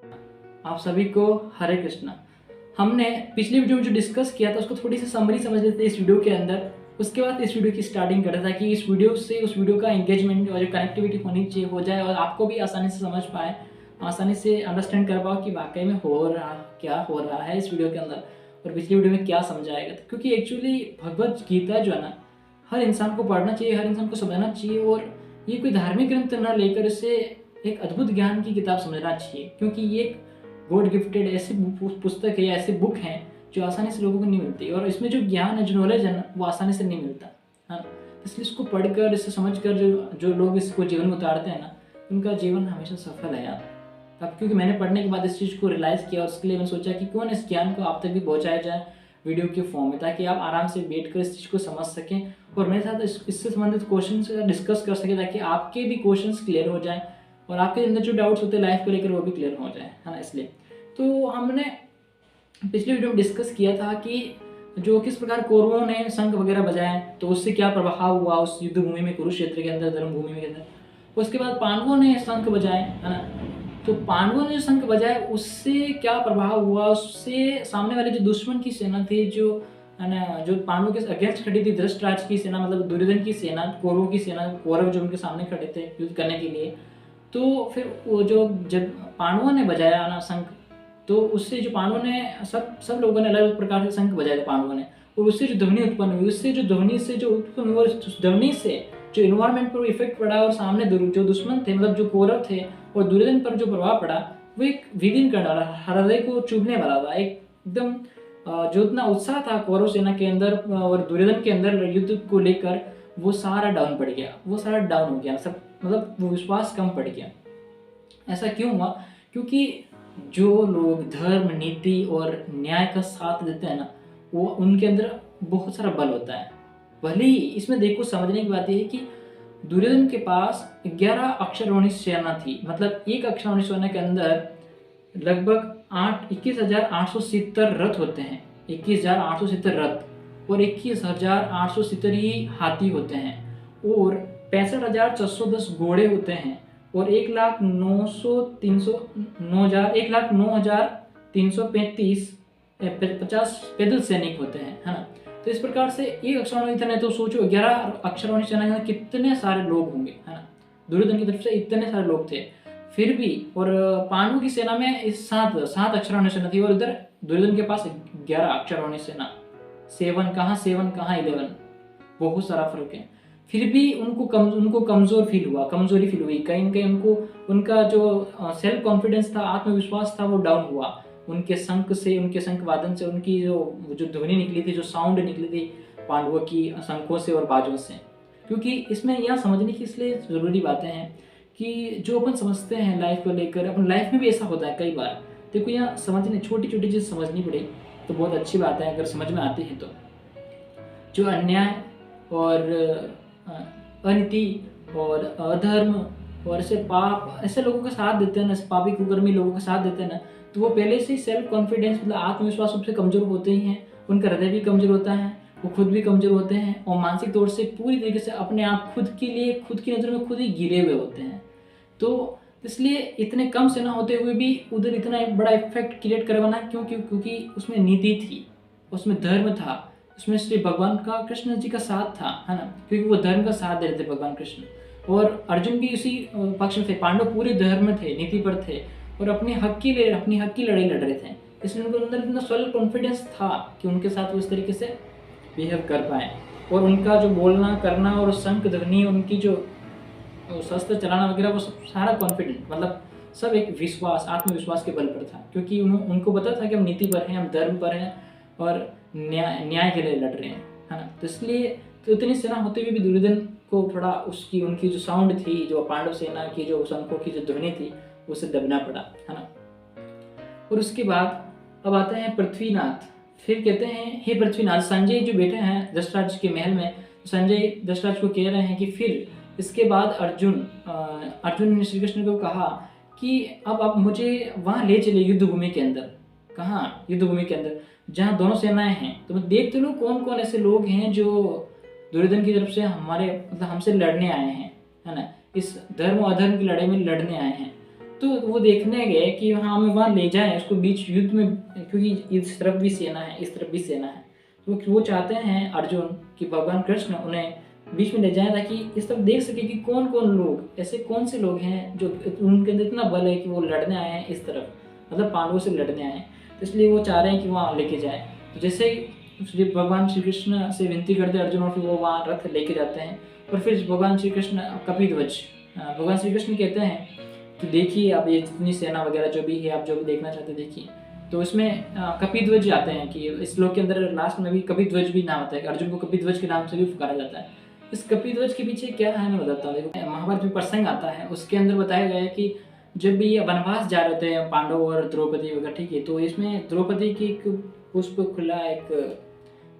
आप सभी को हरे कृष्णा। हमने पिछली वीडियो में जो डिस्कस किया था उसको थोड़ी सी समरी समझ लेते हैं इस वीडियो के अंदर। उसके बाद इस वीडियो की स्टार्टिंग करता था कि इस वीडियो से उस वीडियो का एंगेजमेंट और जो कनेक्टिविटी होनी चाहिए हो जाए और आपको भी आसानी से समझ पाए, आसानी से अंडरस्टैंड कर पाओ कि वाकई में क्या हो रहा है इस वीडियो के अंदर और पिछली वीडियो में क्या समझाएगा। क्योंकि एक्चुअली भगवत गीता जो है ना, हर इंसान को पढ़ना चाहिए, हर इंसान को समझना चाहिए और ये कोई धार्मिक ग्रंथ न लेकर इसे एक अद्भुत ज्ञान की किताब समझना चाहिए। क्योंकि ये एक गॉड गिफ्टेड ऐसी पुस्तक है या ऐसी बुक है जो आसानी से लोगों को नहीं मिलती और इसमें जो ज्ञान है, जो नॉलेज है ना, वो आसानी से नहीं मिलता है ना। इसलिए इसको पढ़कर, इससे समझकर जो जो लोग इसको जीवन में उतारते हैं ना, उनका जीवन हमेशा सफल है यार। अब क्योंकि मैंने पढ़ने के बाद इस चीज़ को रियलाइज़ किया और उसके लिए मैंने सोचा कि क्यों ना इस ज्ञान को आप तक भी पहुँचाया जाए वीडियो के फॉर्म में, ताकि आप आराम से बैठकर इस चीज़ को समझ सकें और मेरे साथ इससे संबंधित क्वेश्चन डिस्कस कर सकें, ताकि आपके भी क्वेश्चन क्लियर हो जाए और आपके अंदर जो डाउट्स होते हैं लाइफ को लेकर वो भी क्लियर हो जाए, है ना। इसलिए तो हमने पिछले वीडियो में डिस्कस किया था कि जो किस प्रकार कौरवों ने शंख वगैरह बजाए तो उससे क्या प्रभाव हुआ उस युद्ध भूमि में, कुरुक्षेत्र के अंदर, धर्म भूमि के अंदर। उसके बाद पांडवों ने शंख बजाए, है ना। तो पांडवों ने जो शंख बजाए उससे क्या प्रभाव हुआ, उससे सामने वाले जो दुश्मन की सेना थी, जो है ना, जो पांडवों के अगेंस्ट खड़ी थी, धृतराष्ट्र की सेना, मतलब दुर्योधन की सेना, कौरवों की सेना, कौरव जो उनके सामने खड़े थे युद्ध करने के लिए, तो फिर वो जो जब पांडवों ने बजाया ना शंख, तो उससे जो पांडवों ने सब लोगों ने अलग अलग प्रकार से शंख बजाए थे पांडवों ने, और उससे जो ध्वनि उत्पन्न हुई, उससे जो ध्वनि से जो उत्पन्न हुआ, उस ध्वनि से जो इन्वायरमेंट पर इफेक्ट पड़ा और सामने जो दुश्मन थे, मतलब जो कौरव थे, और दुर्योधन पर जो प्रभाव पड़ा, वो एक विलीन करने वाला, हृदय को चुभने वाला था। एकदम जो इतना उत्साह था कौरव सेना के अंदर और दुर्योधन के अंदर युद्ध को लेकर, वो सारा डाउन पड़ गया, वो सारा डाउन हो गया, सब मतलब वो विश्वास कम पड़ गया। ऐसा क्यों हुआ? क्योंकि जो लोग धर्म, नीति और न्याय का साथ देते हैं ना, वो उनके अंदर बहुत सारा बल होता है। भले ही इसमें देखो, समझने की बात यह है कि दुर्योधन के पास 11 अक्षरवाणी सेना थी, मतलब एक अक्षरवाणी सेना के अंदर लगभग 21,870 रथ होते हैं, 21,870 रथ और 21,870 ही हाथी होते हैं और 65,410 घोड़े होते हैं और 1,09,335 50 पैदल सैनिक होते हैं, है ना। तो इस प्रकार से एक अक्षरवाणी सेना है, तो सोचो 11 अक्षरवाणी सेना में कितने सारे लोग होंगे, है ना। दुर्योधन की तरफ से इतने सारे लोग थे फिर भी, और पांडवों की सेना में इस सात अक्षरवाणी सेना थी और इधर दुर्योधन के पास 11 अक्षरवाणी सेना। 7 कहाँ 11, बहुत सारा फर्क है। फिर भी उनको कमजोरी फील हुई, कहीं ना कहीं उनको उनका जो सेल्फ कॉन्फिडेंस था, आत्मविश्वास था, वो डाउन हुआ। उनके शंख वादन से, उनकी जो ध्वनि निकली थी, जो साउंड निकली थी पांडवों की शंखों से और बाजों से। क्योंकि इसमें यह समझने की इसलिए ज़रूरी बातें हैं कि जो अपन समझते हैं लाइफ को लेकर, अपनी लाइफ में भी ऐसा होता है कई बार। देखो, यहाँ समझने, छोटी छोटी चीज़ समझनी पड़े तो बहुत अच्छी बात है अगर समझ में आती है तो। जो अन्याय और अनीति और अधर्म और ऐसे पाप, ऐसे लोगों का साथ देते हैं ना, पापी कुकर्मी लोगों का साथ देते हैं ना, तो वो पहले से ही सेल्फ कॉन्फिडेंस, मतलब आत्मविश्वास सबसे कमजोर होते ही हैं। उनका हृदय भी कमजोर होता है, वो खुद भी कमजोर होते हैं और मानसिक तौर से पूरी तरीके से अपने आप खुद के लिए, खुद की नज़र में खुद ही गिरे हुए होते हैं। तो इसलिए इतने कम सेना होते हुए भी उधर इतना एक बड़ा इफेक्ट क्रिएट करवाना, क्योंकि उसमें नीति थी, उसमें धर्म था, उसमें श्री भगवान का, कृष्ण जी का साथ था, है ना। क्योंकि वो धर्म का साथ दे रहे थे भगवान कृष्ण, और अर्जुन भी उसी पक्ष में थे। पांडव पूरे धर्म में थे, नीति पर थे और अपने हक की लड़ाई लड़ रहे थे। इसलिए उनके अंदर इतना सेल्फ कॉन्फिडेंस था कि उनके साथ वो इस तरीके से बिहेव कर पाए। और उनका जो बोलना करना और शंख ध्वनि, उनकी जो शस्त्र चलाना वगैरह, वो सब सारा कॉन्फिडेंट, मतलब सब एक विश्वास, आत्मविश्वास के बल पर था। क्योंकि उनको पता था कि हम नीति पर हैं, हम धर्म पर हैं और न्याय के लिए लड़ रहे हैं, है ना। तो इसलिए तो इतनी सेना होते हुए भी दुर्योधन को थोड़ा उनकी जो साउंड थी, जो पांडव सेना की जो शंखों की जो ध्वनि थी, उसे दबना पड़ा, है ना। और उसके बाद अब आते हैं पृथ्वीनाथ। फिर कहते हैं, हे पृथ्वीनाथ, संजय जो बैठे हैं धृतराष्ट्र के महल में, संजय धृतराष्ट्र को कह रहे हैं कि फिर इसके बाद अर्जुन ने श्री कृष्ण को कहा कि अब आप मुझे वहाँ ले चले युद्ध भूमि के अंदर। कहाँ? युद्ध भूमि के अंदर, जहाँ दोनों सेनाएं हैं। तो मैं देखते लो कौन कौन ऐसे लोग हैं जो दुर्योधन की तरफ से मतलब हमसे लड़ने आए हैं, है ना, इस धर्म और अधर्म की लड़ाई में लड़ने आए हैं। तो वो देखने गए कि हाँ हमें वहाँ ले जाएं उसको बीच युद्ध में, क्योंकि इस तरफ भी सेना है इस तरफ भी सेना है। तो वो चाहते हैं अर्जुन कि भगवान कृष्ण उन्हें बीच में ले जाएं ताकि इस तरफ देख सके कि कौन कौन लोग, ऐसे कौन से लोग हैं जो उनके अंदर इतना बल है कि वो लड़ने आए हैं इस तरफ, मतलब पांडवों से लड़ने आए हैं। तो इसलिए वो चाह रहे हैं कि वहाँ लेके जाए। तो जैसे ही भगवान श्री कृष्ण से विनती करते हैं अर्जुन, और फिर वो वहाँ रथ लेके जाते हैं। और फिर भगवान श्री कृष्ण कपिध्वज, भगवान श्री कृष्ण कहते हैं कि देखिए आप ये जितनी सेना वगैरह जो भी है, आप जो भी देखना चाहते हैं देखिए। तो इसमें कपिध्वज आते हैं कि इस श्लोक के अंदर लास्ट में भी कपिध्वज भी नाम आता है, अर्जुन को कपिध्वज के नाम से भी पुकारा जाता है। इस कपिध्वज के पीछे क्या है मैं बताता हूँ। देखो महाभारत में प्रसंग आता है, उसके अंदर बताया गया है कि जब भी ये वनवास जा रहे थे पांडव और द्रौपदी वगैरह, ठीक है, तो इसमें द्रौपदी की एक पुष्प खुला एक,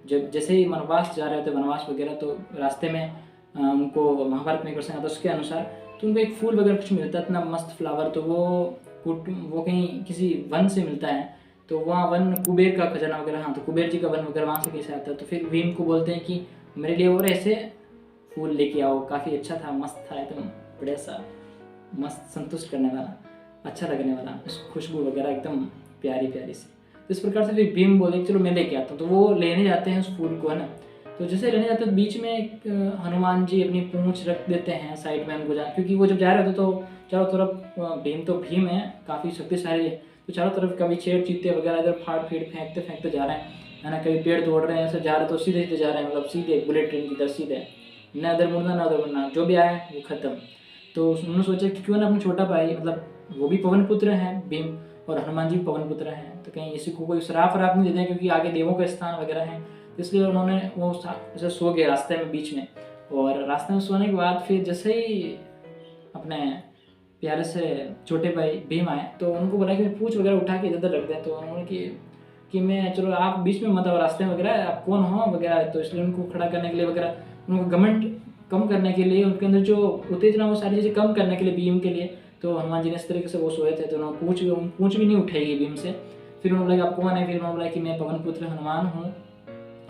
जब जैसे ही वनवास जा रहे थे वनवास वगैरह, तो रास्ते में उनको महाभारत में एक प्रसंग आता है उसके अनुसार, तो उनको एक फूल वगैरह कुछ मिलता है इतना मस्त फ्लावर, तो वो कहीं किसी वन से मिलता है। तो वहाँ वन कुबेर का खजाना वगैरह, हाँ तो कुबेर जी का वन वगैरह वहाँ से कैसे आता है। तो फिर भीम को बोलते हैं कि मेरे लिए और ऐसे फूल लेके आओ, काफ़ी अच्छा था, मस्त था, एकदम बढ़िया सा, मस्त संतुष्ट करने वाला, अच्छा लगने वाला, खुशबू वगैरह एकदम प्यारी प्यारी सी। तो इस प्रकार से फिर भीम बोले चलो मैं लेके आता हूँ। तो वो लेने जाते हैं उस फूल को, है ना। तो जैसे लेने जाते हैं बीच में हनुमान जी अपनी पूंछ रख देते हैं साइड में उनको क्योंकि वो जब जा रहे होते तो चारों तरफ भीम तो भीम है, काफ़ी शक्तिशाली है, तो चारों तरफ कभी शेर चीते वगैरह इधर फाड़ फीड़ फेंकते फेंकते जा रहे हैं, है ना। कभी पेड़ तोड़ रहे हैं, ऐसे जा रहे तो सीधे सीधे जा रहे हैं, मतलब सीधे बुलेट ट्रेन की तरह सीधे, ना इधर मुड़ना ना उधर मुड़ना, जो भी आया वो खत्म। तो उन्होंने सोचा कि क्यों ना अपना छोटा भाई, मतलब वो भी पवन पुत्र हैं भीम और हनुमान जी भी पवन पुत्र हैं, तो कहीं इसी को कोई श्राप वराप नहीं देते हैं क्योंकि आगे देवों का स्थान वगैरह है। तो इसलिए उन्होंने वो ऐसे सो गए रास्ते में बीच में। और रास्ते में सोने के बाद फिर जैसे ही अपने प्यारे से छोटे भाई भीम आए तो उनको बोला कि पूछ वगैरह उठा के इधर रख दें। तो उन्होंने कि मैं चलो आप बीच में मत आओ रास्ते में वगैरह, आप कौन हो वगैरह। तो इसलिए उनको खड़ा करने के लिए वगैरह, उनको घमंड कम करने के लिए, उनके अंदर जो उत्तेजना वो सारी चीज़ें कम करने के लिए भीम के लिए, तो हनुमान जी ने इस तरीके से वो सोए थे। तो उन्होंने पूछ भी नहीं उठाई भीम से। फिर उन्होंने बोला आप कौन है, फिर उन्होंने बोला कि मैं पवन पुत्र हनुमान हूँ,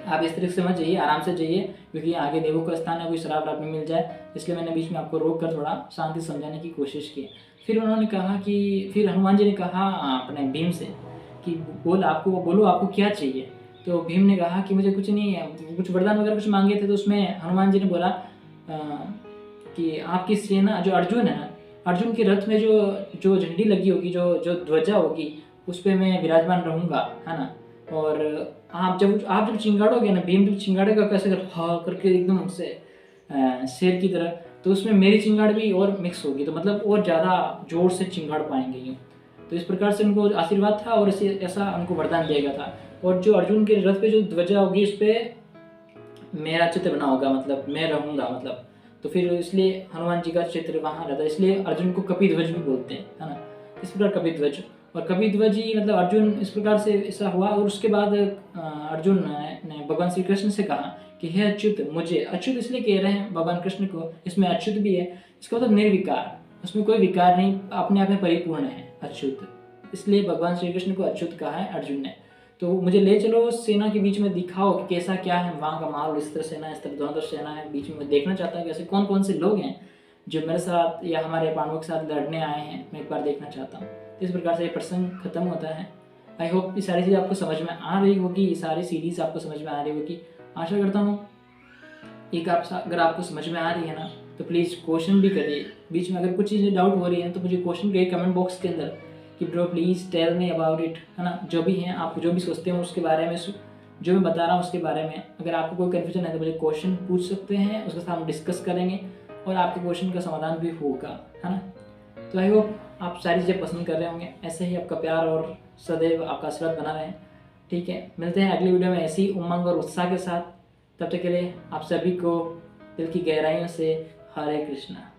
आप इस तरीके से मत जाइए, आराम से जाइए क्योंकि आगे देवों का स्थान है, कोई शराब राब नहीं मिल जाए, इसलिए मैंने बीच में आपको रोक कर थोड़ा शांति समझाने की कोशिश की। फिर उन्होंने कहा कि, फिर हनुमान जी ने कहा अपने भीम से कि बोलो आपको क्या चाहिए। तो भीम ने कहा कि मुझे कुछ नहीं है, कुछ वरदान वगैरह कुछ मांगे थे। तो उसमें हनुमान जी ने बोला कि आपकी सेना जो अर्जुन है, अर्जुन के रथ में जो झंडी लगी होगी, जो ध्वजा होगी, उस पर मैं विराजमान रहूँगा, है ना। और आप जब चिंगाड़ोगे ना, भीम जब चिंगाड़ेगा कैसे हाँ करके एकदम से शेर की तरह, तो उसमें मेरी चिंगाड़ भी और मिक्स होगी, तो मतलब और ज़्यादा जोर से चिंगाड़ पाएंगे यूँ। तो इस प्रकार से उनको आशीर्वाद था और ऐसा उनको वरदान दिया गया था। और जो अर्जुन के रथ पे जो ध्वजा होगी उस पर मेरा चित्र बना होगा, मतलब मैं रहूँगा, मतलब। तो फिर इसलिए हनुमान जी का चित्र वहाँ रहता है, इसलिए अर्जुन को कपिध्वज भी बोलते हैं, है ना। इस प्रकार कपिध्वज और कपिध्वज ही मतलब अर्जुन, इस प्रकार से ऐसा हुआ। और उसके बाद अर्जुन ने भगवान श्री कृष्ण से कहा कि हे अच्युत, मुझे अच्युत इसलिए कह रहे हैं भगवान कृष्ण को, इसमें अच्युत भी है, इसका मतलब निर्विकार, उसमें कोई विकार नहीं, अपने आप में परिपूर्ण है अच्युत, इसलिए भगवान श्री कृष्ण को अच्युत कहा है अर्जुन ने। तो मुझे ले चलो सेना के बीच में, दिखाओ कि कैसा क्या है वहाँ का माहौल, इस तरह सेना इस तरह दोनों तरफ सेना है, बीच में मैं देखना चाहता हूँ कि ऐसे कौन कौन से लोग हैं जो मेरे साथ या हमारे पांडवों के साथ लड़ने आए हैं, मैं एक बार देखना चाहता हूँ। इस प्रकार से ये प्रसंग खत्म होता है। आई होप ये सारी चीज़ें आपको समझ में आ रही होगी, ये सारी सीरीज़ आपको समझ में आ रही होगी, आशा करता हूँ। एक अगर आपको समझ में आ रही है ना, तो प्लीज़ क्वेश्चन भी करिए बीच में, अगर कुछ चीज़ें डाउट हो रही हैं तो मुझे क्वेश्चन करिए कमेंट बॉक्स के अंदर कि bro please tell me about it, है ना। जो भी हैं आप जो भी सोचते हो उसके बारे में, जो मैं बता रहा हूँ उसके बारे में, अगर आपको कोई कन्फ्यूजन है तो मुझे क्वेश्चन पूछ सकते हैं, उसके साथ हम डिस्कस करेंगे और आपके क्वेश्चन का समाधान भी होगा, है ना। तो आई होप आप सारी चीज़ें पसंद कर रहे होंगे, ऐसे ही आपका प्यार और सदैव आपका आशीर्वाद बना रहे। ठीक है, मिलते हैं अगली वीडियो में ऐसी उमंग और उत्साह के साथ। तब तक के लिए आप सभी को दिल की गहराइयों से हरे कृष्णा।